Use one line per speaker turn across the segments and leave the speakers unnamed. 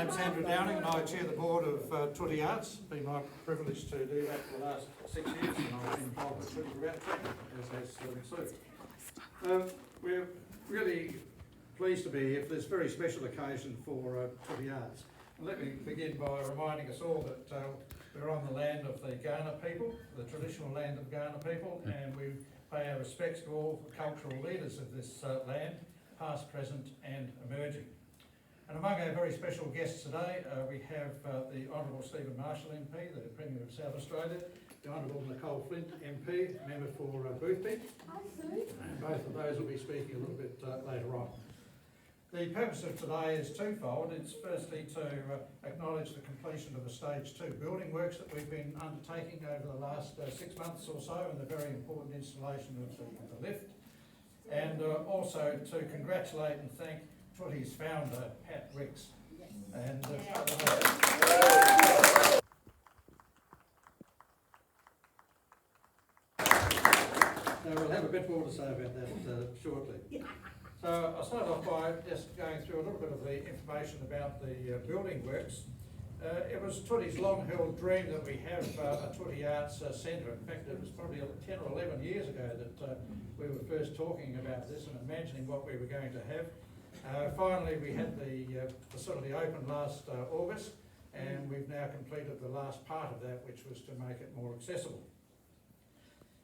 My name's Andrew Downing and I chair the board of Tootie Arts. It's been my privilege to do that for the last 6 years and I've been involved with Tootie for about 20, as has Sue. We're really pleased to be here for this very special occasion for Tootie Arts. And let me begin by reminding us all that we're on the land of the Kaurna people, the traditional land of Kaurna people, and we pay our respects to all the cultural leaders of this land, past, present and emerging. And among our very special guests today, we have the Honourable Stephen Marshall MP, the Premier of South Australia, the Honourable Nicole Flint MP, member for Boothby. Both of those will be speaking a little bit later on. The purpose of today is twofold. It's firstly to acknowledge the completion of the Stage 2 building works that we've been undertaking over the last 6 months or so, and the very important installation of the lift. And also to congratulate and thank Tootie's founder, Pat Wicks. And so we'll have a bit more to say about that shortly. So I'll start off by just going through a little bit of the information about the building works. It was Tootie's long-held dream that we have a Tootie Arts Centre. In fact, it was probably 10 or 11 years ago that we were first talking about this and imagining what we were going to have. Finally, we had the facility open last August, and we've now completed the last part of that, which was to make it more accessible.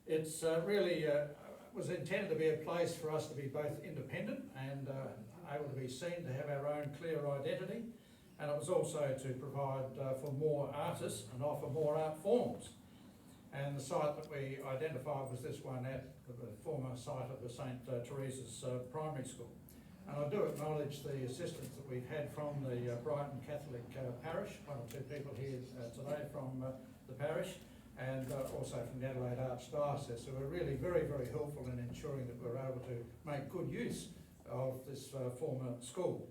It's really was intended to be a place for us to be both independent and able to be seen, to have our own clear identity, and it was also to provide for more artists and offer more art forms. And the site that we identified was this one at the former site of the St Teresa's Primary School. And I do acknowledge the assistance that we've had from the Brighton Catholic Parish, one or two people here today from the parish, and also from the Adelaide Archdiocese, who are really very, very helpful in ensuring that we're able to make good use of this former school.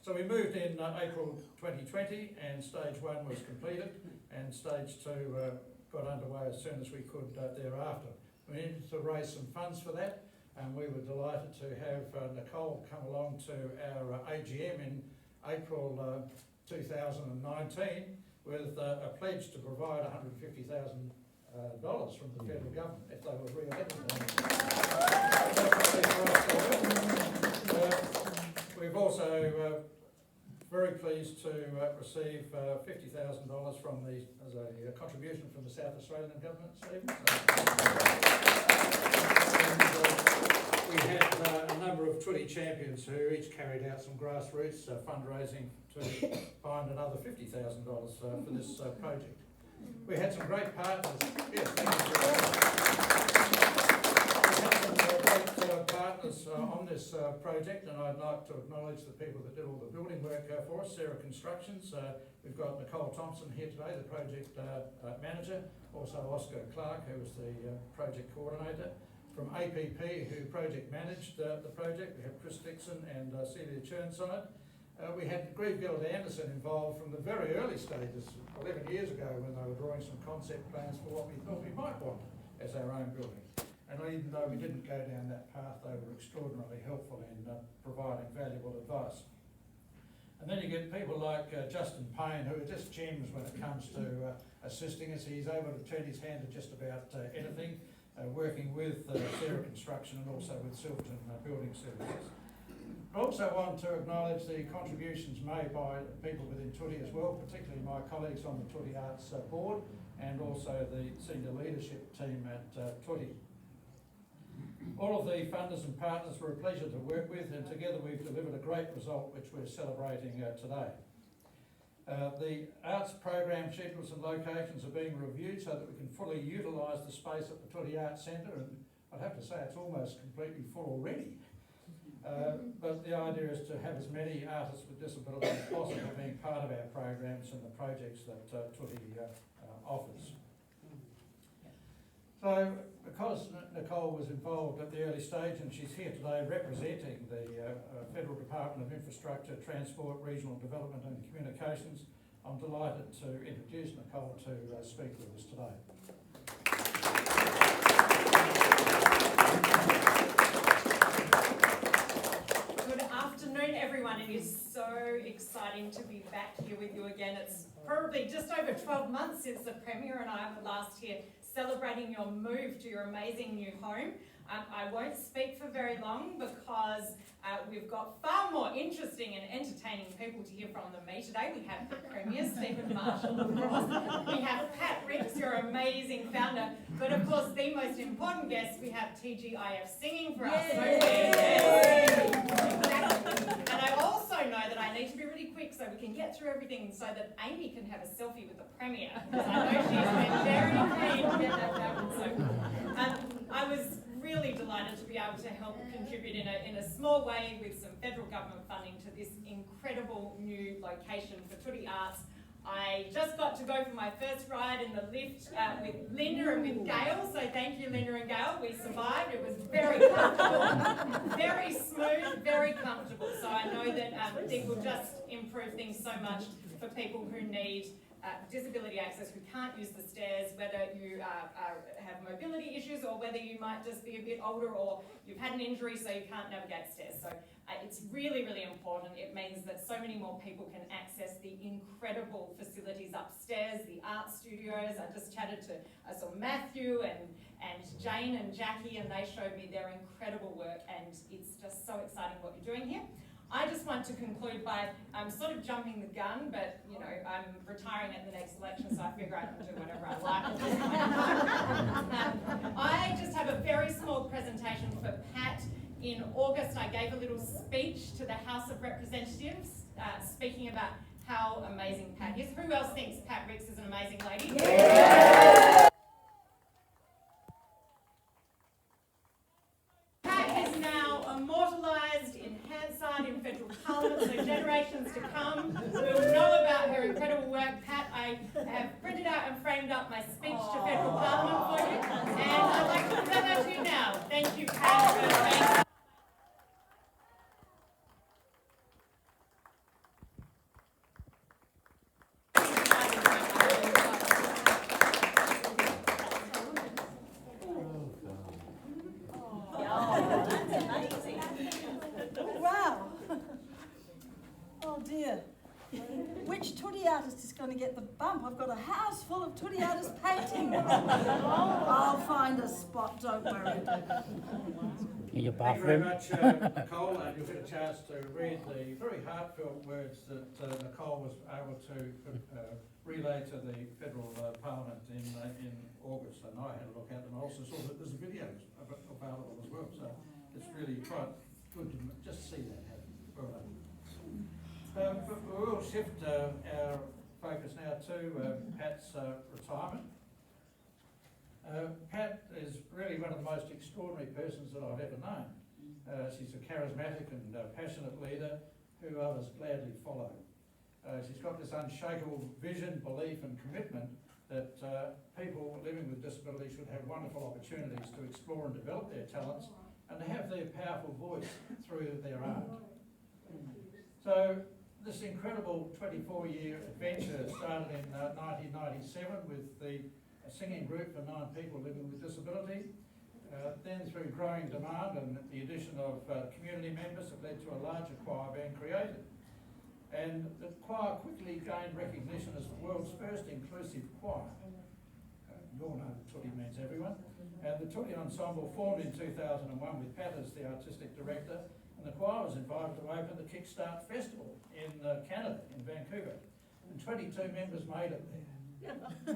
So we moved in April 2020 and Stage 1 was completed and Stage 2 got underway as soon as we could thereafter. We needed to raise some funds for that, and we were delighted to have Nicole come along to our AGM in April 2019 with a pledge to provide $150,000 from the federal government if they were re-elected. We've also very pleased to receive $50,000 from as a contribution from the South Australian government, Stephen. We had a number of Tootie champions who each carried out some grassroots fundraising to find another $50,000 for this project. We had some great partners. Yes, thank you. We had some great partners on this project, and I'd like to acknowledge the people that did all the building work for us. Sarah Constructions. We've got Nicole Thompson here today, the project manager. Also Oscar Clark, who was the project coordinator. From APP, who project managed the project, we have Chris Dixon and Celia Churnside. We had Grieve Gillard Anderson involved from the very early stages, 11 years ago, when they were drawing some concept plans for what we thought we might want as our own building. And even though we didn't go down that path, they were extraordinarily helpful in providing valuable advice. And then you get people like Justin Payne, who are just gems when it comes to assisting us. He's able to turn his hand to just about anything. Working with Sarah Construction and also with Silverton Building Services. I also want to acknowledge the contributions made by people within Tootie as well, particularly my colleagues on the Tootie Arts Board and also the senior leadership team at Tootie. All of the funders and partners were a pleasure to work with, and together we've delivered a great result which we're celebrating today. The arts program schedules and locations are being reviewed so that we can fully utilise the space at the Tootie Arts Centre, and I'd have to say it's almost completely full already. But the idea is to have as many artists with disabilities as possible being part of our programs and the projects that Tootie offers. So, because Nicole was involved at the early stage and she's here today representing the Federal Department of Infrastructure, Transport, Regional Development and Communications, I'm delighted to introduce Nicole to speak with us today.
Good afternoon, everyone. It is so exciting to be back here with you again. It's probably just over 12 months since the Premier and I were last here celebrating your move to your amazing new home. I won't speak for very long because we've got far more interesting and entertaining people to hear from than me today. We have the Premier, Stephen Marshall, of course. We have Pat Ricks, your amazing founder. But of course, the most important guest, we have TGIF singing for us. And I also know that I need to be really quick so we can get through everything so that Amy can have a selfie with the Premier. Because I know she's been very keen to get that done. So I was really delighted to be able to help contribute in a small way with some federal government funding to this incredible new location for Tutti Arts. I just got to go for my first ride in the lift with Linda and with Gail, so thank you Linda and Gail, we survived. It was very comfortable, very smooth, very comfortable, so I know that it will just improve things so much for people who need disability access, who can't use the stairs, whether you have mobility issues or whether you might just be a bit older or you've had an injury so you can't navigate stairs. So it's really, really important. It means that so many more people can access the incredible facilities upstairs, the art studios. I just chatted to Matthew and Jane and Jackie, and they showed me their incredible work, and it's just so exciting what you're doing here. I just want to conclude by sort of jumping the gun, but you know, I'm retiring at the next election, so I figure I can do whatever I like at this point in time. I just have a very small presentation for Pat. In August, I gave a little speech to the House of Representatives, speaking about how amazing Pat is. Who else thinks Pat Ricks is an amazing lady? Yeah. Pat is now immortalised in Hansard in federal parliament, so generations to come will know about her incredible work. Pat, I have printed out and framed up my speech to federal parliament for you, and I'd like to present that to you now. Thank you, Pat.
Which Tutti artist is going to get the bump? I've got a house full of Tutti artist paintings. I'll find a spot, don't worry.
Thank you very much, Nicole, and you'll get a chance to read the very heartfelt words that Nicole was able to relay to the federal parliament in August, and I had a look at them. I also saw that there's videos available as well, so it's really quite good to just see that happen. Well done. But we'll shift our focus now to Pat's retirement. Pat is really one of the most extraordinary persons that I've ever known. She's a charismatic and passionate leader who others gladly follow. She's got this unshakable vision, belief and commitment that people living with disability should have wonderful opportunities to explore and develop their talents and to have their powerful voice through their art. So this incredible 24-year adventure started in 1997 with a singing group for 9 people living with disability. Then through growing demand and the addition of community members, it led to a larger choir being created. And the choir quickly gained recognition as the world's first inclusive choir. You all know that Tutti means everyone. And the Tutti Ensemble formed in 2001 with Pat as the artistic director. And the choir was invited to open the Kickstart Festival in Canada, in Vancouver. And 22 members made it there.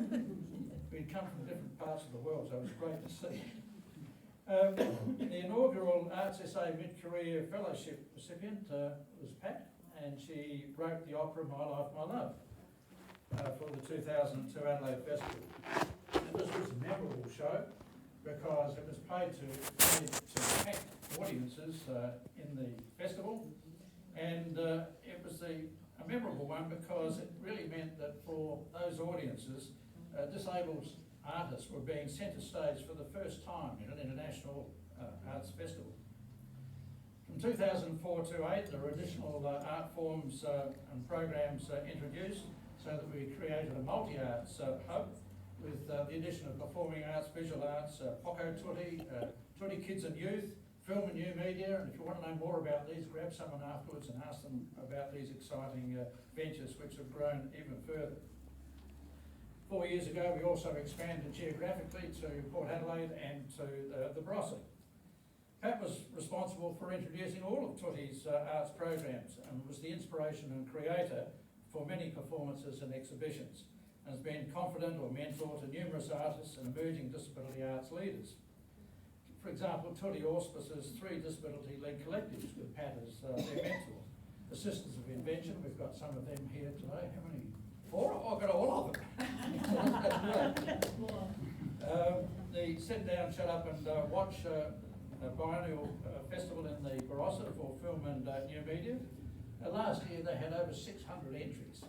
We'd come from different parts of the world, so it was great to see. The inaugural Arts SA Mid-Career Fellowship recipient was Pat, and she wrote the opera My Life, My Love for the 2002 Adelaide Festival. And this was a memorable show because it was paid to packed audiences in the festival, and it was a memorable one because it really meant that for those audiences, disabled artists were being centre stage for the first time in an international arts festival. From 2004 to 2008, there were additional art forms and programs introduced, so that we created a multi-arts hub with the addition of performing arts, visual arts, Poco Tutti, Tutti Kids and Youth, film and new media, and if you want to know more about these, grab someone afterwards and ask them about these exciting ventures which have grown even further. 4 years ago, we also expanded geographically to Port Adelaide and to the Barossa. Pat was responsible for introducing all of Toody's arts programs and was the inspiration and creator for many performances and exhibitions, and has been confidant or mentor to numerous artists and emerging disability arts leaders. For example, Toody auspices 3 disability-led collectives with Pat as their mentor. Assistants of Invention, we've got some of them here today. How many? 4? Oh, I've got all of them. The Sit Down, Shut Up and Watch biennial festival in the Barossa for film and new media. Last year they had over 600 entries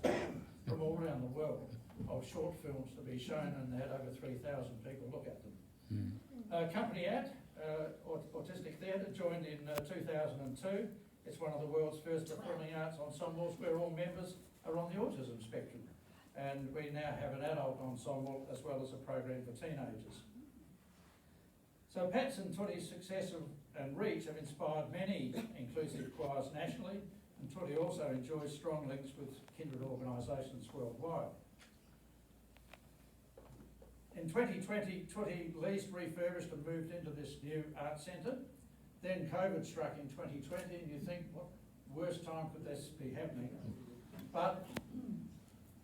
from all around the world of short films to be shown, and they had over 3,000 people look at them. Company AT, Autistic Theatre, joined in 2002. It's one of the world's first performing arts ensembles where all members are on the autism spectrum. And we now have an adult ensemble as well as a program for teenagers. So Pat's and Toody's success and reach have inspired many inclusive choirs nationally, and Toody also enjoys strong links with kindred organisations worldwide. In 2020, Toody leased, refurbished and moved into this new art centre. Then COVID struck in 2020, and you think, what worse time could this be happening? But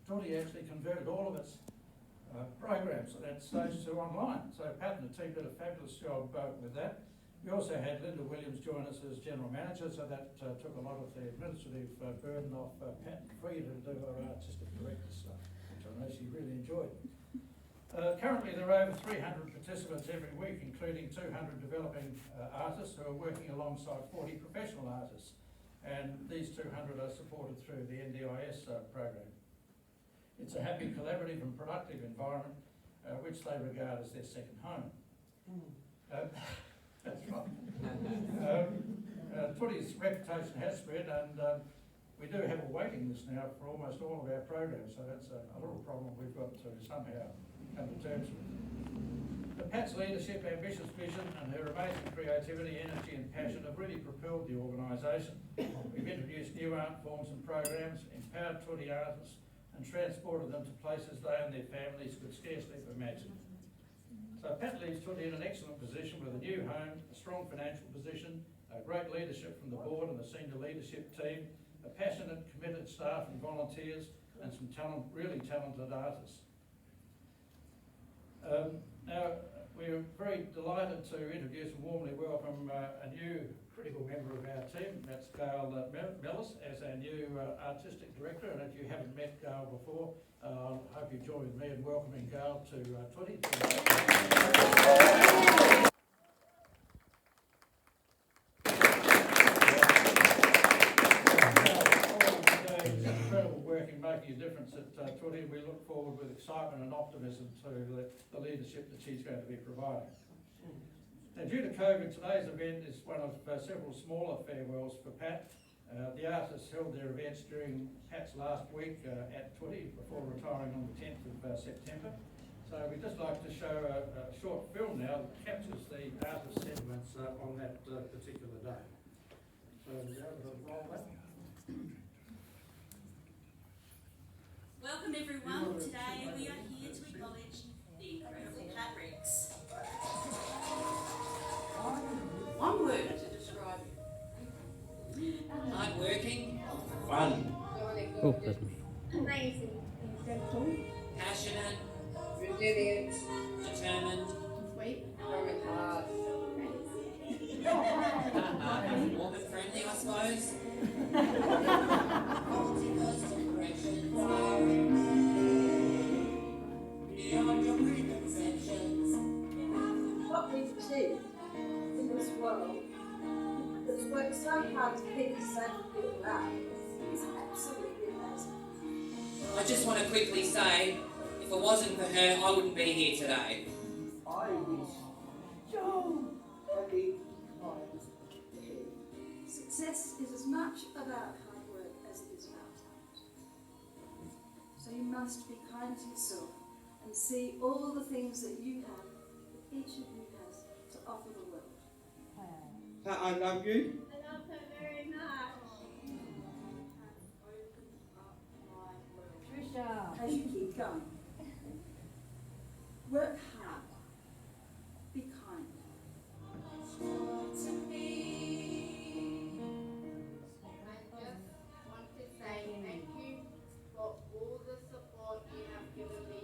Toody actually converted all of its programs at that stage to online. So Pat and the team did a fabulous job with that. We also had Linda Williams join us as General Manager, so that took a lot of the administrative burden off Pat and Frida to do our Artistic Director stuff, which I know she really enjoyed. Currently there are over 300 participants every week, including 200 developing artists who are working alongside 40 professional artists, and these 200 are supported through the NDIS program. It's a happy, collaborative and productive environment which they regard as their second home. That's right. Toody's reputation has spread, and we do have a waiting list now for almost all of our programs, so that's a little problem we've got to somehow come to terms with. But Pat's leadership, ambitious vision and her amazing creativity, energy and passion have really propelled the organisation. We've introduced new art forms and programs, empowered Toody artists and transported them to places they and their families could scarcely have imagined. So Pat leaves Toody in an excellent position with a new home, a strong financial position, a great leadership from the board and the senior leadership team, a passionate, committed staff and volunteers, and some really talented artists. Now, we're very delighted to introduce and warmly welcome a new critical member of our team. That's Gail Mellis as our new Artistic Director, and if you haven't met Gail before, I hope you join me in welcoming Gail to Toody. Making a difference at Toody, and we look forward with excitement and optimism to the leadership that she's going to be providing. Now, due to COVID, today's event is one of several smaller farewells for Pat. The artists held their events during Pat's last week at Toody before retiring on the 10th of September. So we'd just like to show a short film now that captures the artist sentiments on that particular day. So roll that.
Welcome everyone. Today we are here to acknowledge the incredible Pat Rex. One word to describe you. Hardworking.
Fun.
Amazing.
Passionate.
Resilient.
Determined.
Sweet.
Warm and friendly, I suppose.
What we do in this world that's worked so hard to keep us safe people out is absolutely amazing.
I just want to quickly say, if it wasn't for her, I wouldn't be here today.
I wish so happy times ahead.
Success is as much about hard work as it is about talent. So you must be kind to yourself and see all the things that you have, that each of you has to offer the world.
Pat, I love you.
I love her very much.
Trisha.
As you keep going, work hard. Be kind.
Want to say thank you for all the support you have given me.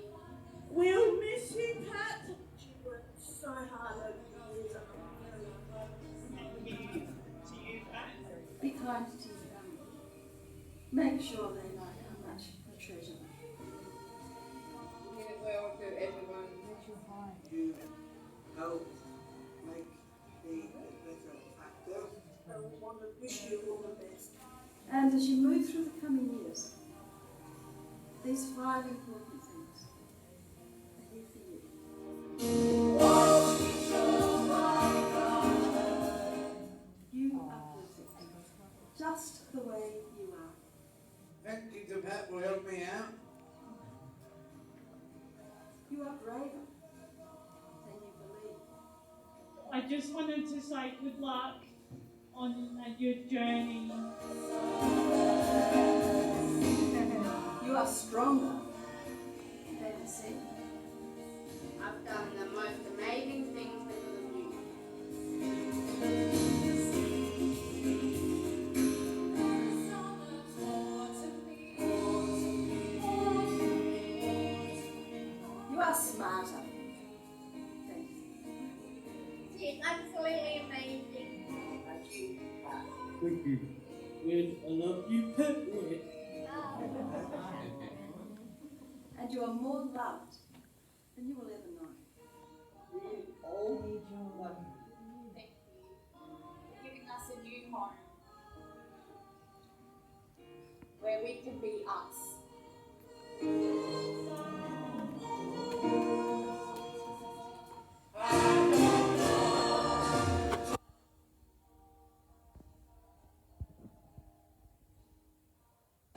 We'll miss you, Pat.
She worked so hard over the years. Be kind to your family. Make sure they know how much you treasure them.
Give well to everyone.
You help make me a better actor.
I want to wish you all the best. And as you move through the coming years, these 5 important things are here for you. You are perfect, just the way you are.
Thank you to Pat will help me out.
You are braver than you believe.
I just wanted to say good luck on your journey.
You are stronger than you seem.
I've done the most amazing things because of you.
You are smarter than you think.
She's absolutely amazing.
Thank you, Pat.
Thank you. Good, I love you, Pat.
And you are more loved than you will ever know.
We all love you.
Thank you for giving us a new home where we can be us.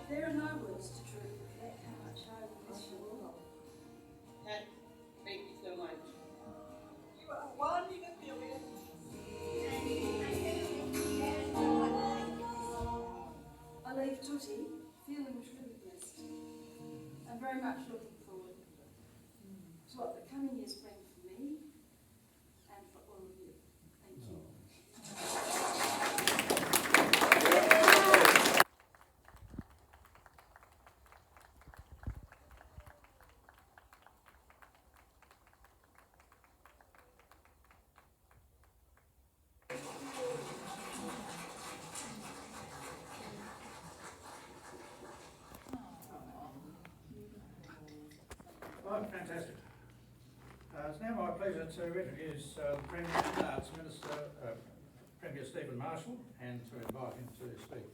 There are no words to truly reflect how much I miss you all.
Pat, thank you so much.
You are one in a million.
I leave Tutti feeling truly blessed and very much looking forward to what the coming years bring for me and for all of you. Thank you.
Right, fantastic. It's now my pleasure to introduce the Premier of the Arts Minister, Premier Stephen Marshall, and to invite him to speak.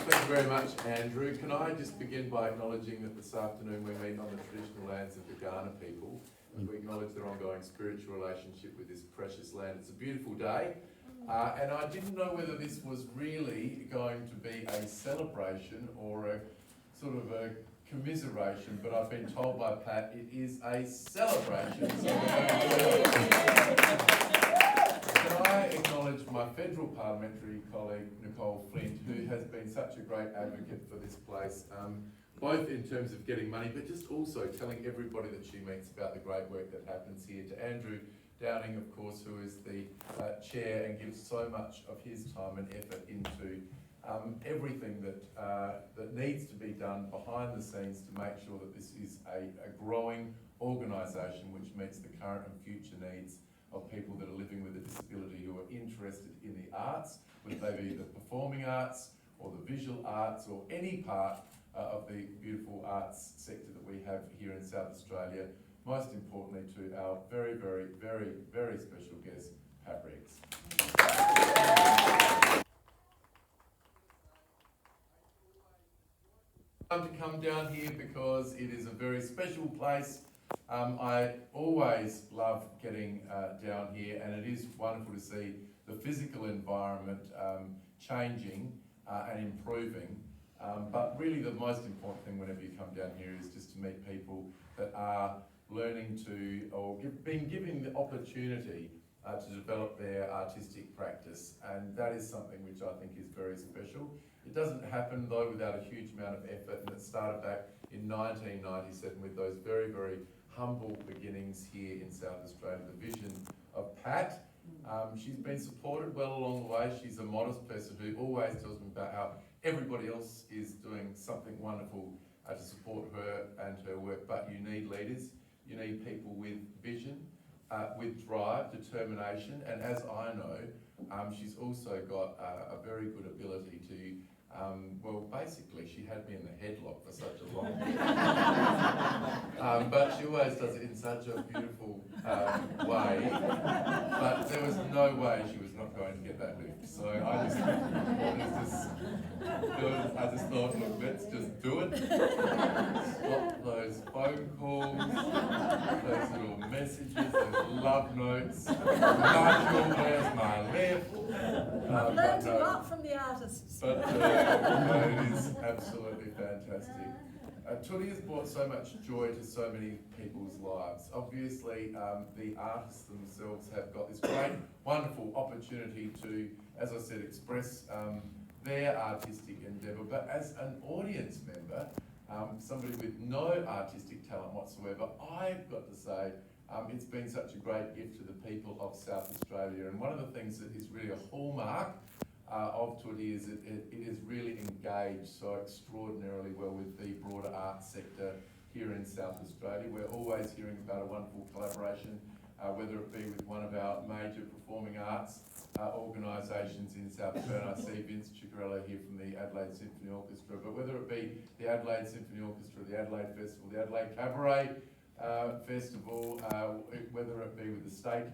Thank you very much, Andrew. Can I just begin by acknowledging that this afternoon we meet on the traditional lands of the Kaurna people, and we acknowledge their ongoing spiritual relationship with this precious land. It's a beautiful day, and I didn't know whether this was really going to be a celebration or a sort of a commiseration, but I've been told by Pat it is a celebration. So can I acknowledge my federal parliamentary colleague Nicole Flint, who has been such a great advocate for this place, both in terms of getting money, but just also telling everybody that she meets about the great work that happens here. To Andrew Downing, of course, who is the chair and gives so much of his time and effort into everything that needs to be done behind the scenes to make sure that this is a growing organisation which meets the current and future needs of people that are living with a disability who are interested in the arts, whether they be the performing arts or the visual arts or any part of the beautiful arts sector that we have here in South Australia. Most importantly to our very, very, very, very special guest, Pat Reeves. To come down here because it is a very special place. I always love getting down here, and it is wonderful to see the physical environment changing and improving. But really the most important thing whenever you come down here is just to meet people that are learning to, or being given the opportunity to develop their artistic practice, and that is something which I think is very special. It doesn't happen though without a huge amount of effort, and it started back in 1997 with those very, very humble beginnings here in South Australia, the vision of Pat. She's been supported well along the way. She's a modest person who always tells me about how everybody else is doing something wonderful to support her and her work, but you need leaders, you need people with vision, with drive, determination, and as I know, she's also got a very good ability to, well, basically she had me in the headlock for such a long time, but she always does it in such a beautiful way, but there was no way she was not going to get that lift, so I just thought, look, let's just do it. Stop those phone calls, those little messages, those love notes. Nigel, where's my lift?
I've learned a lot from the artists.
But it is absolutely fantastic. Tootie has brought so much joy to so many people's lives. Obviously, the artists themselves have got this great, wonderful opportunity to, as I said, express their artistic endeavour, but as an audience member, somebody with no artistic talent whatsoever, I've got to say it's been such a great gift to the people of South Australia. And one of the things that is really a hallmark of Tootie is it is really engaged so extraordinarily well with the broader arts sector here in South Australia. We're always hearing about a wonderful collaboration, whether it be with one of our major performing arts organisations in South Australia. I see Vince Ciccarello here from the Adelaide Symphony Orchestra, but whether it be the Adelaide Symphony Orchestra, the Adelaide Festival, the Adelaide Cabaret Festival, whether it be with the State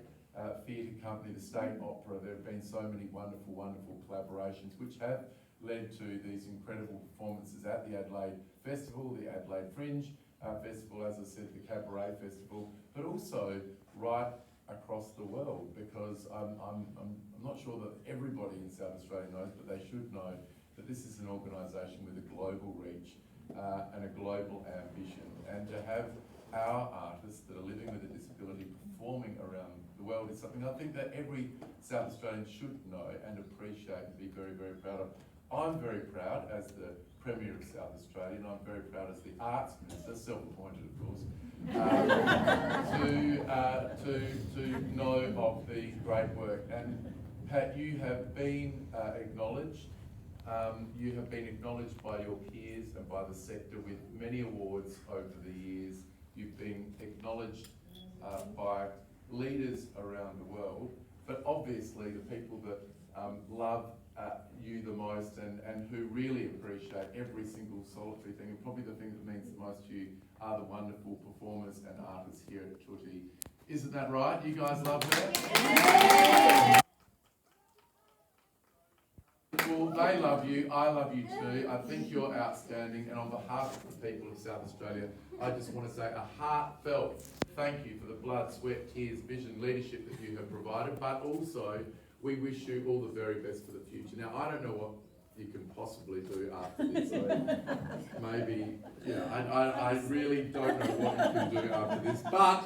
Theatre Company, the State Opera, there have been so many wonderful, wonderful collaborations which have led to these incredible performances at the Adelaide Festival, the Adelaide Fringe Festival, as I said, the Cabaret Festival, but also right across the world, because I'm not sure that everybody in South Australia knows, but they should know that this is an organisation with a global reach and a global ambition, and to have our artists that are living with a disability performing around the world is something I think that every South Australian should know and appreciate and be very, very proud of. I'm very proud as the Premier of South Australia, and I'm very proud as the Arts Minister, self-appointed of course, to know of the great work. And Pat, you have been acknowledged. You have been acknowledged by your peers and by the sector with many awards over the years. You've been acknowledged by leaders around the world, but obviously the people that love you the most and who really appreciate every single solitary thing, and probably the thing that means the most to you, are the wonderful performers and artists here at Tootie. Isn't that right? You guys love her? Yeah. Well, they love you, I love you too. I think you're outstanding, and on behalf of the people of South Australia, I just want to say a heartfelt thank you for the blood, sweat, tears, vision, leadership that you have provided, but also we wish you all the very best for the future. Now, I don't know what you can possibly do after this, so maybe, I really don't know what you can do after this, but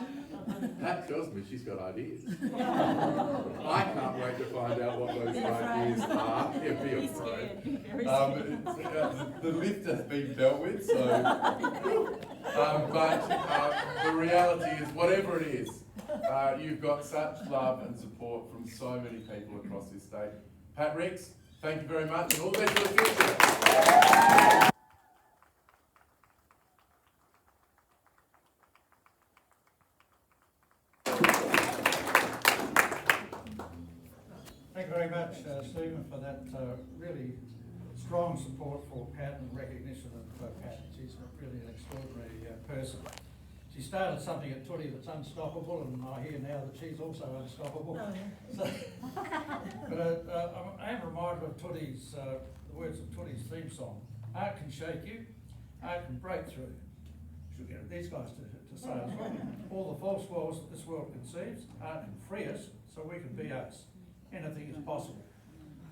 Pat tells me she's got ideas. I can't wait to find out what those ideas are. Yeah, be afraid. The lift has been dealt with, so. But the reality is, whatever it is, you've got such love and support from so many people across this state. Pat Ricks, thank you very much, and all the best for the future.
Thank you very much, Stephen, for that really strong support for Pat and recognition of Pat. She's really an extraordinary person. She started something at Tootie that's unstoppable, and I hear now that she's also unstoppable. So, but I am reminded of Tootie's, the words of Tootie's theme song. Art can shake you, art can break through. Should get these guys to say as well. All the false walls that this world conceives, art can free us so we can be us. Anything is possible,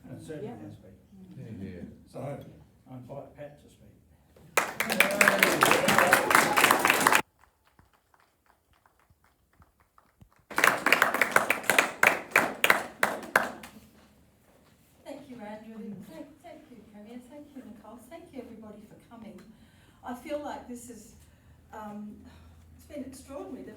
and it certainly has been.
Yeah.
So I invite Pat to speak.
Andrew. Thank you, Premier. Thank you, Nicole. Thank you, everybody, for coming. I feel like this is, it's been extraordinary.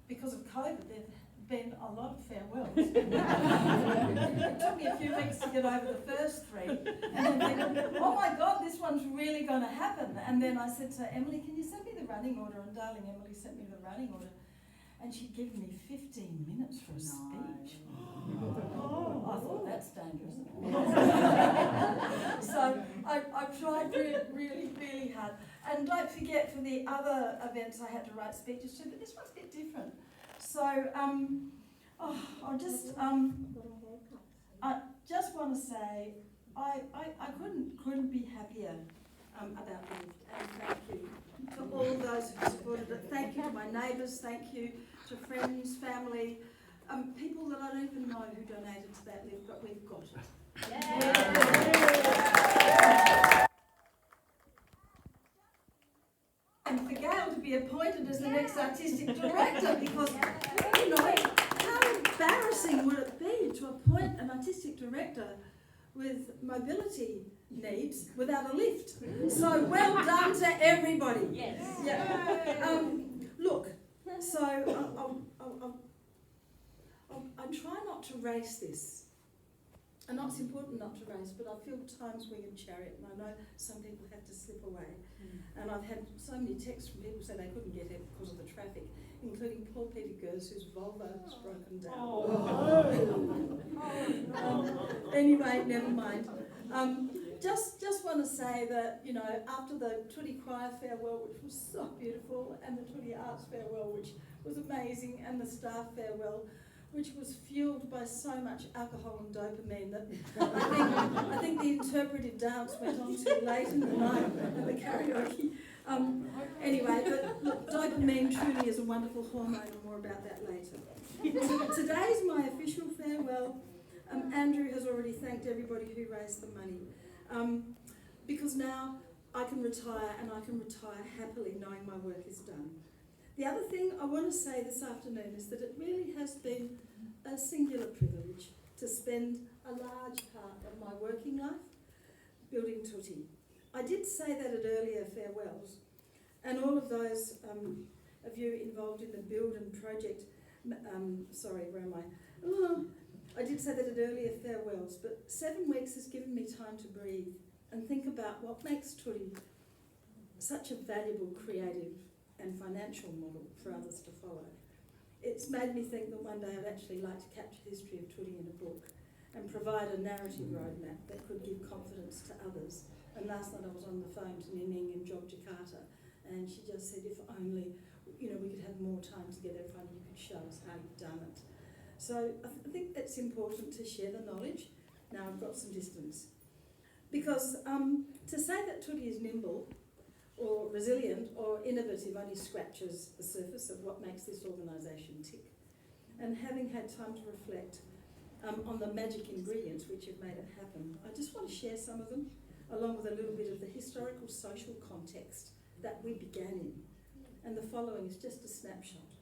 Because of COVID, there have been a lot of farewells. It took me a few weeks to get over the first three. And then think, oh my God, this one's really going to happen. And then I said to Emily, can you send me the running order? And darling Emily sent me the running order. And she'd given me 15 minutes for a speech. Oh, I thought that's dangerous. So I tried really, really hard. And don't forget, for the other events I had to write speeches to, but this one's a bit different. So I just want to say I couldn't be happier about Lift, and thank you to all those who supported it. Thank you to my neighbours, thank you to friends, family, people that I don't even know who donated to that Lift, but we've got it. Yeah. And for Gail to be appointed as the next artistic director, because, you know, how embarrassing would it be to appoint an artistic director with mobility needs without a lift? So well done to everybody. Yes. Yeah. Look, so I try not to race this. I know it's important not to race, but I feel time's winged chariot, and I know some people have to slip away. And I've had so many texts from people saying they couldn't get it because of the traffic, including poor Peter Gers, whose Volvo has broken down. Anyway, never mind. Just want to say that, you know, after the Tootie Choir farewell, which was so beautiful, and the Tootie Arts farewell, which was amazing, and the staff farewell, which was fueled by so much alcohol and dopamine that I think the interpretive dance went on too late in the night at the karaoke. Anyway, but look, dopamine truly is a wonderful hormone, and more about that later. Today's my official farewell. Andrew has already thanked everybody who raised the money, because now I can retire, and I can retire happily knowing my work is done. The other thing I want to say this afternoon is that it really has been a singular privilege to spend a large part of my working life building Tootie. I did say that at earlier farewells, and all of those of you involved in the build and project, sorry, where am I? I did say that at earlier farewells, but 7 weeks has given me time to breathe and think about what makes Tootie such a valuable, creative and financial model for others to follow. It's made me think that one day I'd actually like to capture the history of Tootie in a book and provide a narrative roadmap that could give confidence to others. And last night I was on the phone to Nining in Jogjakarta, and she just said, if only, you know, we could have more time together, if only you could show us how you've done it. So I think it's important to share the knowledge. Now I've got some distance. Because to say that Tootie is nimble, or resilient, or innovative only scratches the surface of what makes this organisation tick. And having had time to reflect on the magic ingredients which have made it happen, I just want to share some of them, along with a little bit of the historical social context that we began in. And the following is just a snapshot.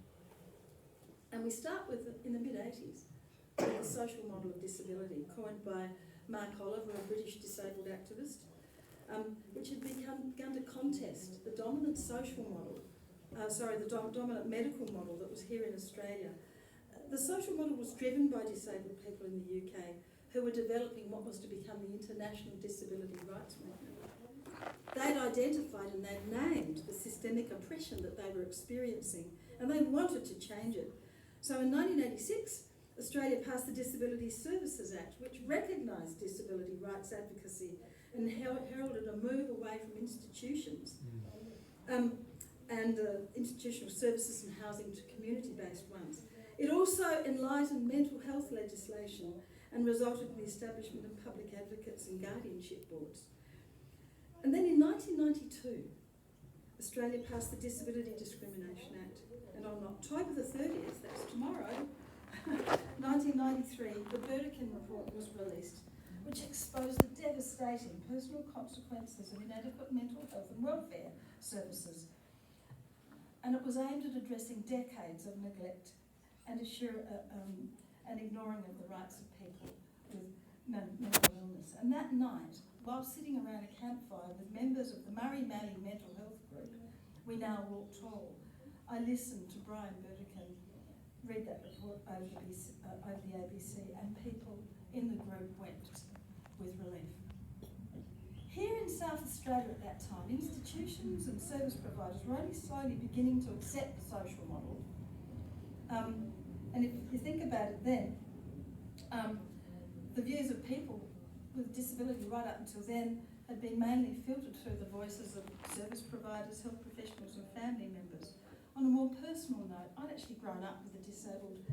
And we start with, in the mid-80s, with the social model of disability, coined by Mark Oliver, a British disabled activist, which had begun to contest the dominant social model, the dominant medical model that was here in Australia. The social model was driven by disabled people in the UK who were developing what was to become the International Disability Rights Movement. They'd identified and they'd named the systemic oppression that they were experiencing, and they wanted to change it. So in 1986, Australia passed the Disability Services Act, which recognised disability rights advocacy and heralded a move away from institutions and institutional services and housing to community-based ones. It also enlightened mental health legislation and resulted in the establishment of public advocates and guardianship boards. And then in 1992, Australia passed the Disability Discrimination Act, and on October the 30th, that's tomorrow, 1993, the Burdekin Report was released, which exposed the devastating personal consequences of inadequate mental health and welfare services. And it was aimed at addressing decades of neglect and ignoring of the rights of people with mental illness. And that night, while sitting around a campfire with members of the Murray Mallee Mental Health Group, We Now Walk Tall, I listened to Brian Burdekin read that report over the ABC, and people in the group wept with relief. Here in South Australia at that time, institutions and service providers were only slowly beginning to accept the social model. And if you think about it then, the views of people with disability right up until then had been mainly filtered through the voices of service providers, health professionals and family members. On a more personal note, I'd actually grown up with a disabled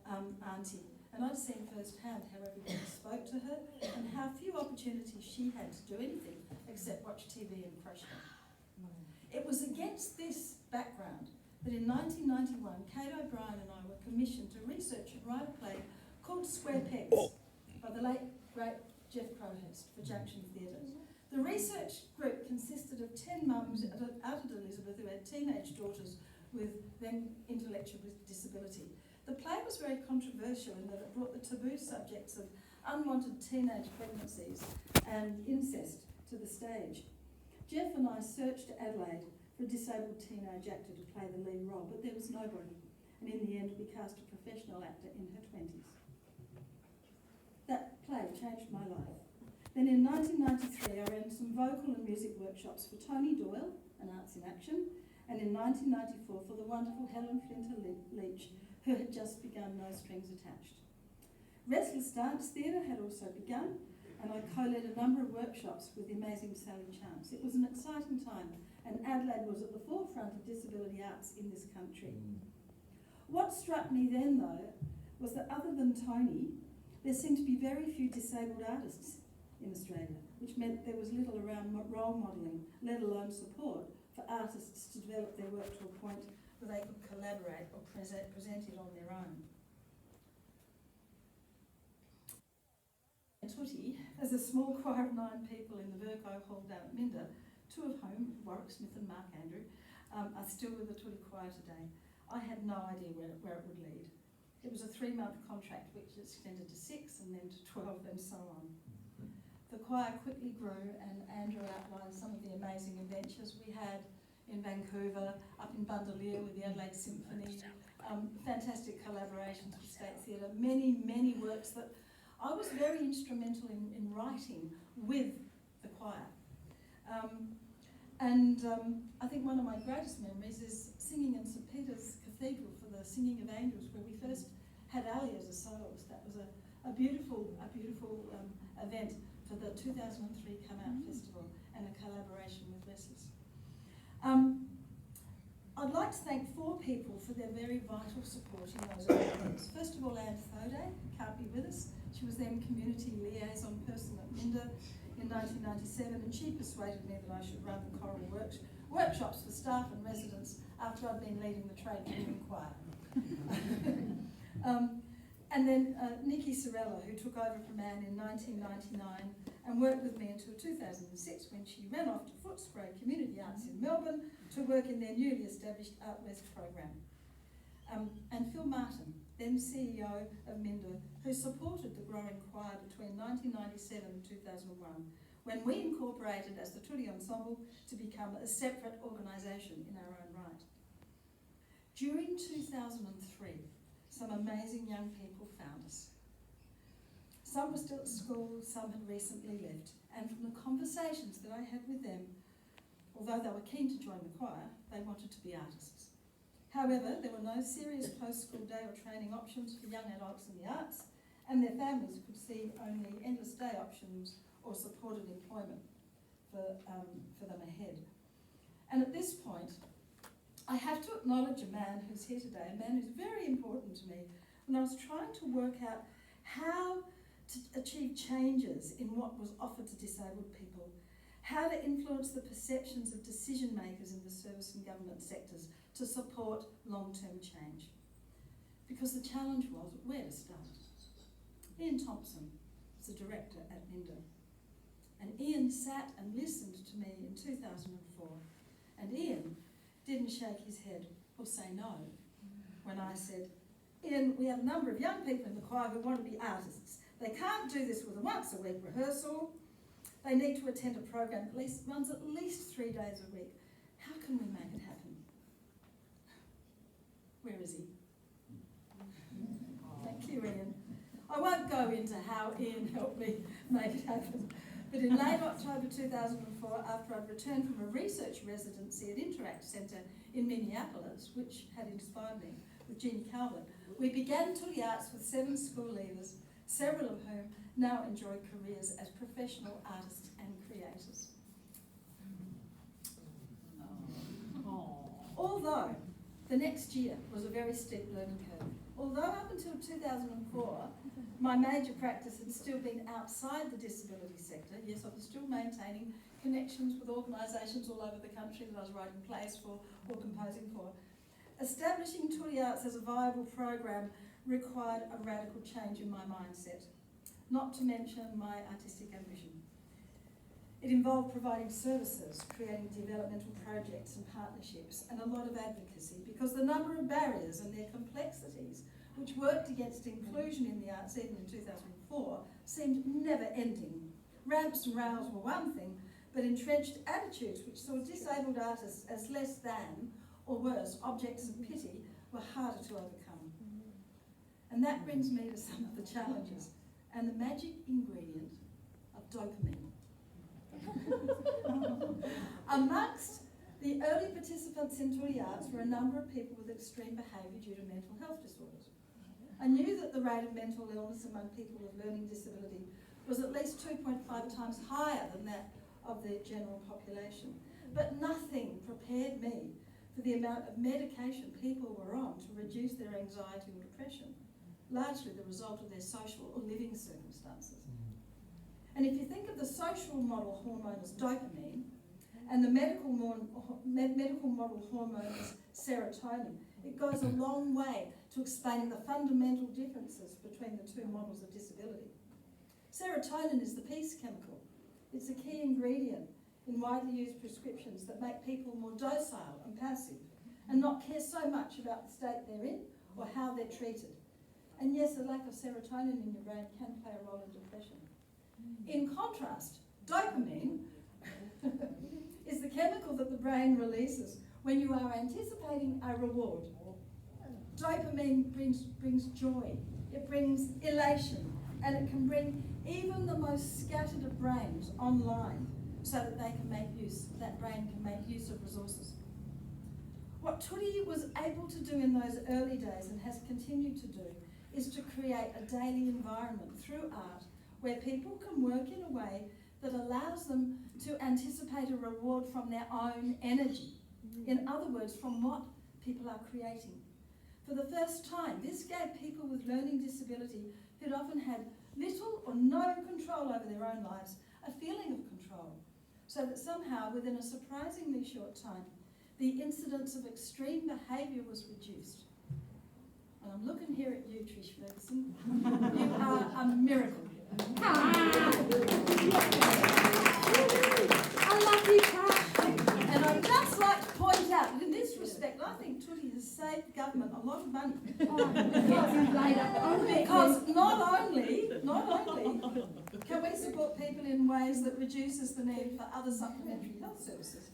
auntie, and I'd seen firsthand how everybody spoke to her and how few opportunities she had to do anything except watch TV and crush her. It was against this background that in 1991, Kate O'Brien and I were commissioned to research and write a play called Square Pegs by the late, great Jeff Crowhurst for Junction Theatre. The research group consisted of 10 mums out at Elizabeth who had teenage daughters with then intellectual disability. The play was very controversial in that it brought the taboo subjects of unwanted teenage pregnancies and incest to the stage. Jeff and I searched Adelaide for a disabled teenage actor to play the lead role, but there was nobody. And in the end, we cast a professional actor in her 20s. That play changed my life. Then in 1993, I ran some vocal and music workshops for Tony Doyle, an Arts in Action, and in 1994 for the wonderful Helen Flinter-Leach, who had just begun No Strings Attached. Restless Dance Theatre had also begun, and I co-led a number of workshops with the amazing Sally Chance. It was an exciting time, and Adelaide was at the forefront of disability arts in this country. What struck me then, though, was that other than Tony, there seemed to be very few disabled artists in Australia, which meant there was little around role modelling, let alone support for artists to develop their work to a point where they could collaborate or present it on their own. Tootie, as a small choir of 9 people in the Virgo Hall down at Minda, 2 of whom, Warwick Smith and Mark Andrew, are still with the Tootie Choir today. I had no idea where it would lead. It was a 3-month contract which extended to 6 and then to 12 and so on. The choir quickly grew, and Andrew outlined some of the amazing adventures we had in Vancouver, up in Bundalia with the Adelaide Symphony, fantastic collaborations with State Theatre, many works that I was very instrumental in writing with the choir. I think one of my greatest memories is singing in St Peter's Cathedral for the Singing of Angels, where we first had Ali as a soloist. That was a beautiful event for the 2003 Come Out Festival, and a collaboration with Restless. I'd like to thank 4 people for their very vital support in those early years. First of all, Anne Thoday can't be with us. She was then community liaison person at Minda in 1997, and she persuaded me that I should run the choral workshops for staff and residents after I'd been leading the trade union choir. And then Nikki Sorella, who took over from Anne in 1999 and worked with me until 2006, when she ran off to Footscray Community Arts in Melbourne to work in their newly established Art West program. And Phil Martin, then CEO of Minda, who supported the growing choir between 1997 and 2001, when we incorporated as the Tootie Ensemble to become a separate organisation in our own right. During 2003, some amazing young people found us. Some were still at school, some had recently left, and from the conversations that I had with them, although they were keen to join the choir, they wanted to be artists. However, there were no serious post-school day or training options for young adults in the arts, and their families could see only endless day options or supported employment for them ahead. And at this point, I have to acknowledge a man who's here today, a man who's very important to me, when I was trying to work out how to achieve changes in what was offered to disabled people, how to influence the perceptions of decision makers in the service and government sectors to support long-term change. Because the challenge was where to start. Ian Thompson was the director at Minda, and Ian sat and listened to me in 2004, and Ian didn't shake his head or say no when I said, Ian, we have a number of young people in the choir who want to be artists. They can't do this with a once-a-week rehearsal. They need to attend a program that runs at least 3 days a week. How can we make it happen? Where is he? Thank you, Ian. I won't go into how Ian helped me make it happen, but in late October 2004, after I'd returned from a research residency at Interact Centre in Minneapolis, which had inspired me, with Jeannie Calvert, we began Tootie Arts with 7 school leaders, several of whom now enjoy careers as professional artists and creators. Although the next year was a very steep learning curve. Although up until 2004, my major practice had still been outside the disability sector, yes, I was still maintaining connections with organisations all over the country that I was writing plays for or composing for. Establishing Tootie Arts as a viable program required a radical change in my mindset, not to mention my artistic ambition. It involved providing services, creating developmental projects and partnerships, and a lot of advocacy, because the number of barriers and their complexities which worked against inclusion in the arts even in 2004 seemed never ending. Ramps and rows were one thing, but entrenched attitudes which saw disabled artists as less than, or worse, objects of pity were harder to overcome. And that brings me to some of the challenges and the magic ingredient of dopamine. Amongst the early participants in Tootie Arts were a number of people with extreme behaviour due to mental health disorders. I knew that the rate of mental illness among people with learning disability was at least 2.5 times higher than that of the general population. But nothing prepared me for the amount of medication people were on to reduce their anxiety or depression, largely the result of their social or living circumstances. And if you think of the social model hormone as dopamine and the medical model hormone as serotonin, it goes a long way to explaining the fundamental differences between the two models of disability. Serotonin is the peace chemical. It's a key ingredient in widely used prescriptions that make people more docile and passive and not care so much about the state they're in or how they're treated. And yes, a lack of serotonin in your brain can play a role in depression. In contrast, dopamine is the chemical that the brain releases when you are anticipating a reward. Dopamine brings joy, it brings elation, and it can bring even the most scattered of brains online so that that brain can make use of resources. What Tootie was able to do in those early days and has continued to do is to create a daily environment through art where people can work in a way that allows them to anticipate a reward from their own energy. In other words, from what people are creating. For the first time, this gave people with learning disability who'd often had little or no control over their own lives a feeling of control, so that somehow, within a surprisingly short time, the incidence of extreme behaviour was reduced. And I'm looking here at you, Trish Ferguson. You are a miracle. I love you, Kat. And I'd just like to point out that in this respect, I think Tootie has saved government a lot of money. Because not only can we support people in ways that reduces the need for other supplementary health services,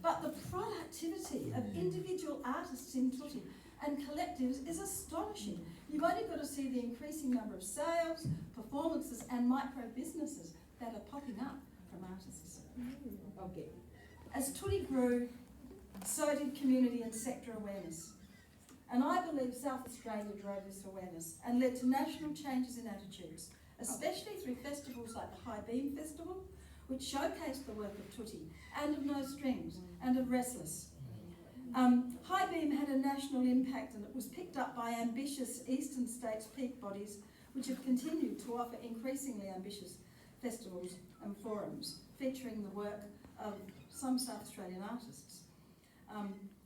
but the productivity of individual artists in Tootie and collectives is astonishing. You've only got to see the increasing number of sales, performances and micro-businesses that are popping up from artists. Okay. As Tootie grew, so did community and sector awareness. And I believe South Australia drove this awareness and led to national changes in attitudes, especially through festivals like the High Beam Festival, which showcased the work of Tootie and of No Strings and of Restless. High Beam had a national impact and it was picked up by ambitious eastern states peak bodies which have continued to offer increasingly ambitious festivals and forums featuring the work of some South Australian artists.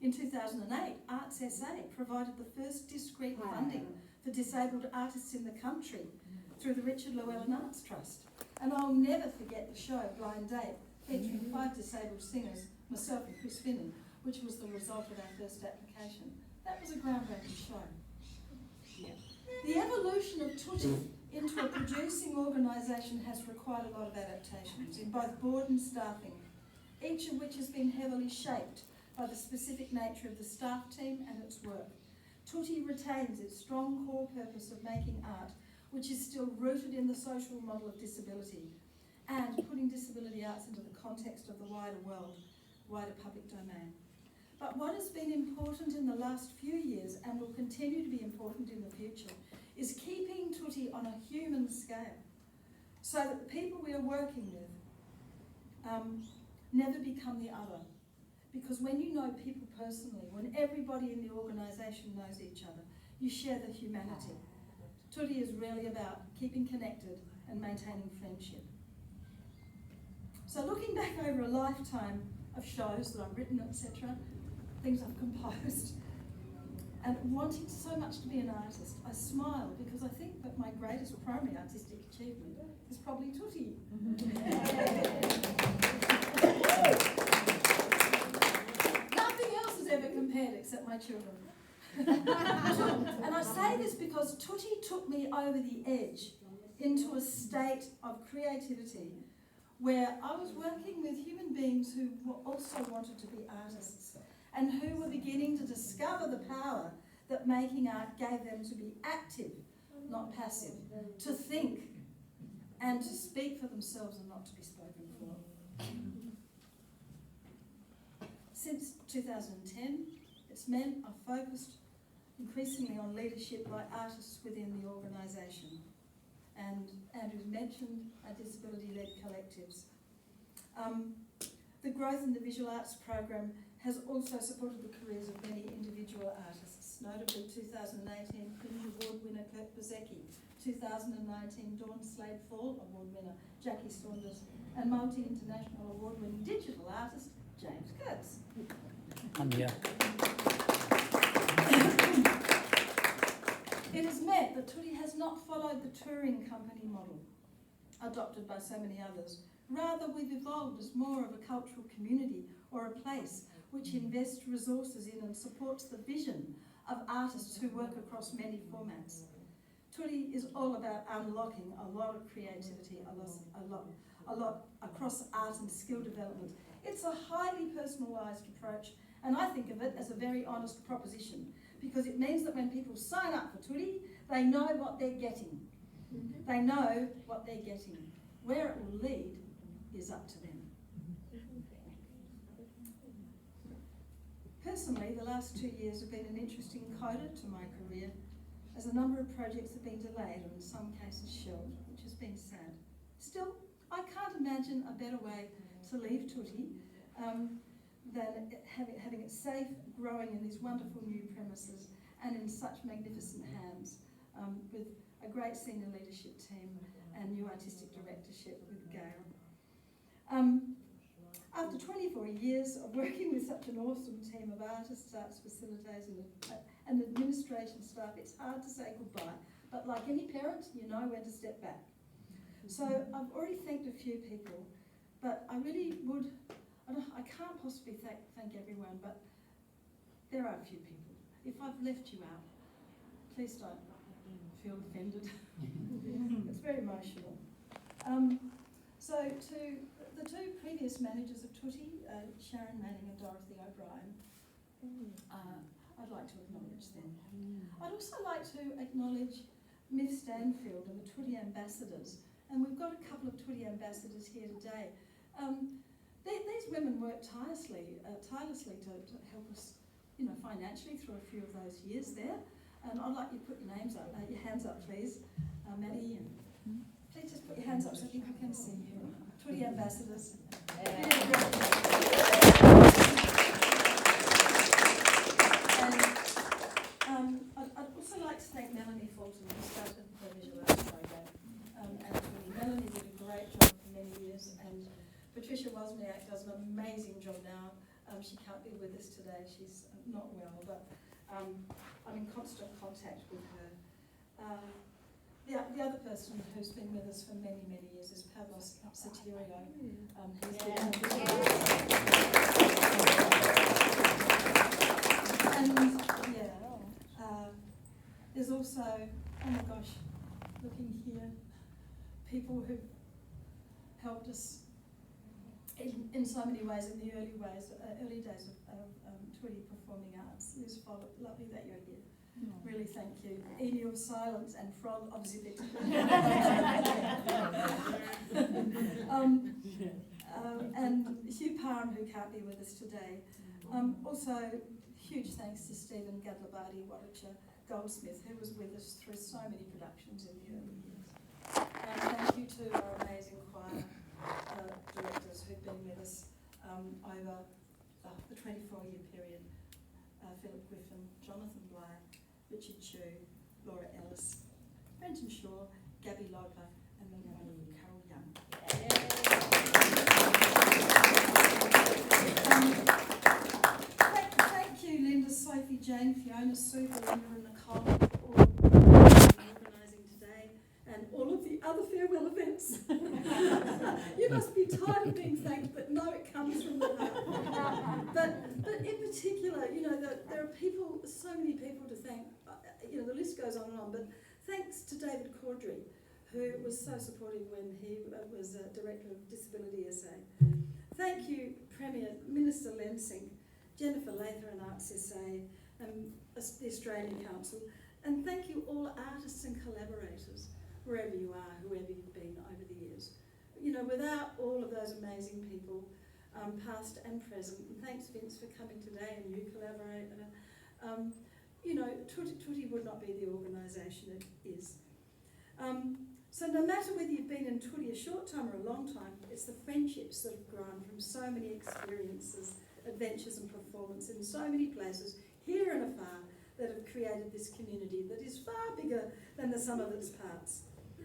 In 2008, Arts SA provided the first discrete funding for disabled artists in the country through the Richard Llewellyn Arts Trust. And I'll never forget the show Blind Date, featuring 5 disabled singers, myself and Chris Finnan, which was the result of our first application. That was a groundbreaking show. Yeah. The evolution of Tootie into a producing organisation has required a lot of adaptations in both board and staffing, each of which has been heavily shaped by the specific nature of the staff team and its work. Tuti retains its strong core purpose of making art, which is still rooted in the social model of disability and putting disability arts into the context of the wider world, wider public domain. But what has been important in the last few years and will continue to be important in the future is keeping Tuti on a human scale so that the people we are working with never become the other. Because when you know people personally, when everybody in the organisation knows each other, you share the humanity. Tuti is really about keeping connected and maintaining friendship. So looking back over a lifetime of shows that I've written, etc., things I've composed, and wanting so much to be an artist, I smile because I think that my greatest primary artistic achievement is probably Tuti. Nothing else is ever compared except my children. And I say this because Tuti took me over the edge into a state of creativity where I was working with human beings who also wanted to be artists and who were beginning to discover the power that making art gave them to be active, not passive, to think and to speak for themselves and not to be spoken for. Since 2010, it's meant I've focused increasingly on leadership by artists within the organisation. And Andrew's mentioned our disability-led collectives. The growth in the visual arts program has also supported the careers of many individual artists, notably 2018 Fringe Award winner Kurt Bezecki, 2019 Dawn Slade Fall Award winner Jackie Saunders, and multi-international award-winning digital artist James Kurtz.
I'm here.
It is meant that Tuti has not followed the touring company model adopted by so many others. Rather, we've evolved as more of a cultural community or a place which invests resources in and supports the vision of artists who work across many formats. Tuti is all about unlocking a lot of creativity, a lot across art and skill development. It's a highly personalised approach, and I think of it as a very honest proposition, because it means that when people sign up for Tuti, they know what they're getting. They know what they're getting. Where it will lead is up to them. Personally, the last 2 years have been an interesting coda to my career, as a number of projects have been delayed or in some cases shelved, which has been sad. Still, I can't imagine a better way to leave Tuti than having it safe, growing in these wonderful new premises and in such magnificent hands, with a great senior leadership team and new artistic directorship with Gail. After 24 years of working with such an awesome team of artists, arts facilitators and administration staff, it's hard to say goodbye, but like any parent, you know when to step back. So I've already thanked a few people, but I really would, I can't possibly thank everyone, but there are a few people. If I've left you out, please don't feel offended. It's very emotional. So to the two previous managers of Tuti, Sharon Manning and Dorothy O'Brien, I'd like to acknowledge them. I'd also like to acknowledge Miff Stanfield and the Tuti ambassadors, and we've got a couple of Tuti ambassadors here today. These women worked tirelessly to help us, financially through a few of those years there. And I'd like you to put your names up, your hands up, please. Maddie, and please just put your hands up so people can see you. Tuti ambassadors. And I'd also like to thank Melanie Fulton, who started the visual arts program. Melanie did a great job for many years, and Patricia Wozniak does an amazing job now. She can't be with us today, she's not well, but I'm in constant contact with her. The other person who's been with us for many, many years is Pavlos Satirio. And there's also, oh my gosh, looking here, people who've helped us in so many ways, in the early days of Tweedy Performing Arts. It was lovely that you're here. Really, thank you. Emu of Silence and Frog of Zipit. And Hugh Parham, who can't be with us today. Also, huge thanks to Stephen Gadlabadi Warwickshire Goldsmith, who was with us through so many productions in the early years. And thank you to our amazing choir directors who've been with us over the 24-year period. Philip Griffin, Jonathan Bly, Richard Chu, Laura Ellis, Brenton Shaw, Gabby Loper, and the wonderful Carol Young. Thank you, Linda, Sophie, Jane, Fiona, Sue, Belinda and Nicole for all organising today and all of the other farewell events. You must be tired of being thanked, but no, it comes from the heart. But in particular, you know, there are people, so many people to thank. You know, the list goes on and on, but thanks to David Caudry, who was so supportive when he was Director of Disability SA. Thank you, Premier, Minister Lensing, Jennifer Lather and Arts SA, and the Australian Council, and thank you all artists and collaborators, wherever you are, whoever you've been over the years. You know, without all of those amazing people, past and present, and thanks Vince for coming today, and you collaborator. You know, Tweedy would not be the organisation it is. So no matter whether you've been in Tweedy a short time or a long time, it's the friendships that have grown from so many experiences, adventures and performance in so many places, here and afar, that have created this community that is far bigger than the sum of its parts.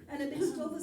And amidst all the